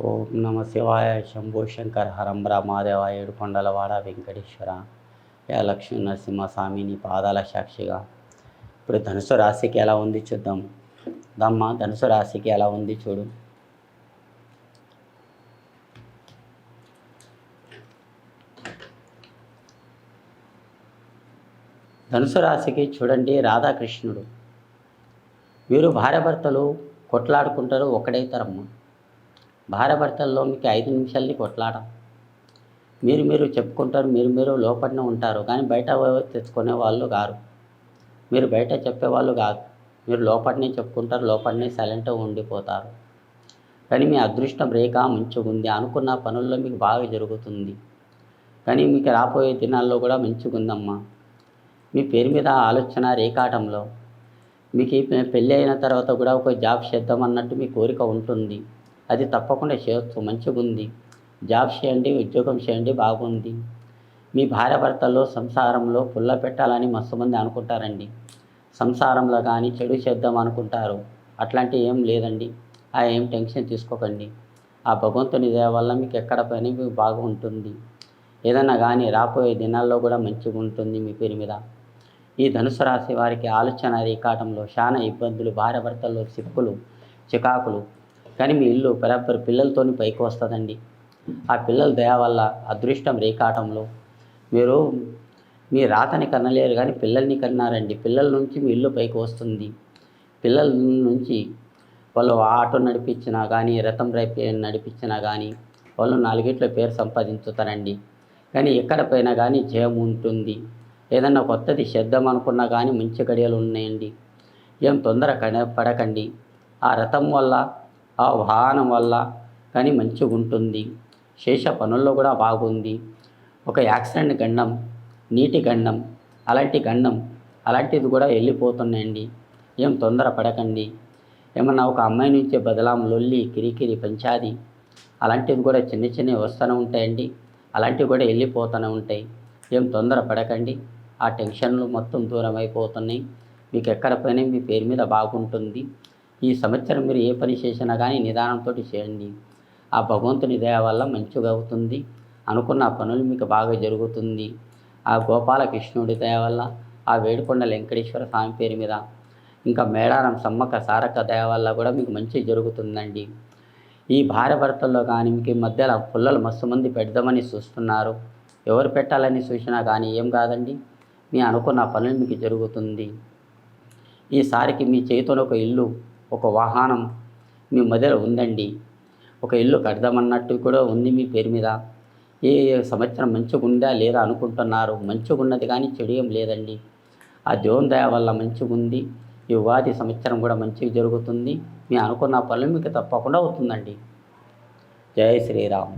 ఓం నమ శివాయ. శంభో శంకర హరంబ్ర మహాదేవ. ఏడుకొండలవాడ వెంకటేశ్వర. యా లక్ష్మీ నరసింహస్వామి నీ పాదాల సాక్షిగా. ఇప్పుడు ధనుసు రాశికి ఎలా ఉంది చూద్దాం. దమ్మ ధనుసు రాశికి ఎలా ఉంది చూడు. ధనుసు రాశికి చూడండి, రాధాకృష్ణుడు వీరు భార్యాభర్తలు కొట్లాడుకుంటారు, ఒకడైతారమ్మ. భార్యాభర్తల్లో మీకు 5 నిమిషాలది కొట్లాట. మీరు చెప్పుకుంటారు, మీరు లోపలనే ఉంటారు, కానీ బయట తెచ్చుకునే వాళ్ళు కారు. మీరు బయట చెప్పేవాళ్ళు కాదు. మీరు లోపలనే చెప్పుకుంటారు, లోపలనే సైలెంట్గా ఉండిపోతారు. కానీ మీ అదృష్టం రేఖ మంచిగా ఉంది. అనుకున్న పనుల్లో మీకు బాగా జరుగుతుంది. కానీ మీకు రాబోయే దినాల్లో కూడా మంచిగా ఉందమ్మా. మీ పేరు మీద ఆలోచన రేఖాటంలో మీకు పెళ్ళి అయిన తర్వాత కూడా ఒక జాబ్ చేద్దాం అన్నట్టు మీ కోరిక ఉంటుంది. అది తప్పకుండా చేయొచ్చు, మంచిగా ఉంది. జాబ్ చేయండి, ఉద్యోగం చేయండి, బాగుంది. మీ భార్యాభర్తల్లో సంసారంలో పుల్ల పెట్టాలని మస్తు మంది అనుకుంటారండి. సంసారంలో కానీ చెడు చేద్దాం అనుకుంటారు. అట్లాంటివి ఏం లేదండి. ఏం టెన్షన్ తీసుకోకండి. ఆ భగవంతుని దయ వల్ల మీకు ఎక్కడ పని మీకు బాగా ఉంటుంది. ఏదన్నా కానీ రాబోయే దినాల్లో కూడా మంచిగా ఉంటుంది మీ పేరు మీద. ఈ ధనుసు రాశి వారికి ఆలోచన రేఖాటంలో చాలా ఇబ్బందులు, భార్యాభర్తల్లో చిక్కులు, చికాకులు. కానీ మీ ఇల్లు బరాబర్ పిల్లలతోని పైకి వస్తుందండి. ఆ పిల్లల దయ వల్ల అదృష్టం రేఖాటంలో మీరు మీ రాతని కనలేరు, కానీ పిల్లల్ని కన్నారండి. పిల్లల నుంచి మీ ఇల్లు పైకి వస్తుంది. పిల్లల నుంచి వాళ్ళు ఆటో నడిపించినా కానీ, రథం నడిపించినా కానీ వాళ్ళు 4 గేట్ల పేరు సంపాదించుతారండి. కానీ ఎక్కడ పోయినా కానీ జయం ఉంటుంది. ఏదన్నా కొత్తది చేద్దాం అనుకున్నా కానీ మంచి గడియలు ఉన్నాయండి. ఏం తొందర పడకండి. ఆ రథం వల్ల, ఆ వాహనం వల్ల కానీ మంచిగా ఉంటుంది. చేసే పనుల్లో కూడా బాగుంది. ఒక యాక్సిడెంట్ గండం, నీటి గండం, అలాంటిది కూడా వెళ్ళిపోతున్నాయండి. ఏం తొందర పడకండి. ఏమన్నా ఒక అమ్మాయి నుంచే బదలాం, లొల్లి, కిరికిరి, పంచాది అలాంటివి కూడా చిన్నవి వస్తూనే ఉంటాయండి. అలాంటివి కూడా వెళ్ళిపోతూనే ఉంటాయి. ఏం తొందర పడకండి. ఆ టెన్షన్లు మొత్తం దూరం అయిపోతున్నాయి. మీకు ఎక్కడ పని మీ పేరు మీద బాగుంటుంది. ఈ సంవత్సరం మీరు ఏ పని చేసినా కానీ నిదానంతో చేయండి. ఆ భగవంతుని దయ వల్ల మంచిగా అవుతుంది. అనుకున్న పనులు మీకు బాగా జరుగుతుంది. ఆ గోపాలకృష్ణుడి దయ వల్ల, ఆ వేడుకొండ వెంకటేశ్వర స్వామి పేరు మీద, ఇంకా మేడారం సమ్మక్క సారక్క దయ వల్ల కూడా మీకు మంచి జరుగుతుందండి. ఈ భార్యాభర్తల్లో కానీ మీకు మధ్యలో పుల్లలు మస్తు మంది పెడదామని చూస్తున్నారు. ఎవరు పెట్టాలని చూసినా కానీ ఏం కాదండి. మీ అనుకున్న పనులు మీకు జరుగుతుంది. ఈసారికి మీ చేతిలో ఒక ఇల్లు, ఒక వాహనం మీ మధ్యలో ఉందండి. ఒక ఇల్లు కడదామన్నట్టు కూడా ఉంది మీ పేరు మీద. ఈ సంవత్సరం మంచిగా ఉందా లేదా అనుకుంటున్నారు. మంచిగా ఉన్నది కానీ చెడు ఏం లేదండి. ఆ దేవుని దయ వల్ల మంచిగా ఉంది. ఈ ఉగాది సంవత్సరం కూడా మంచిగా జరుగుతుంది. మీ అనుకున్న పనులు మీకు తప్పకుండా అవుతుందండి. జై శ్రీరామ్.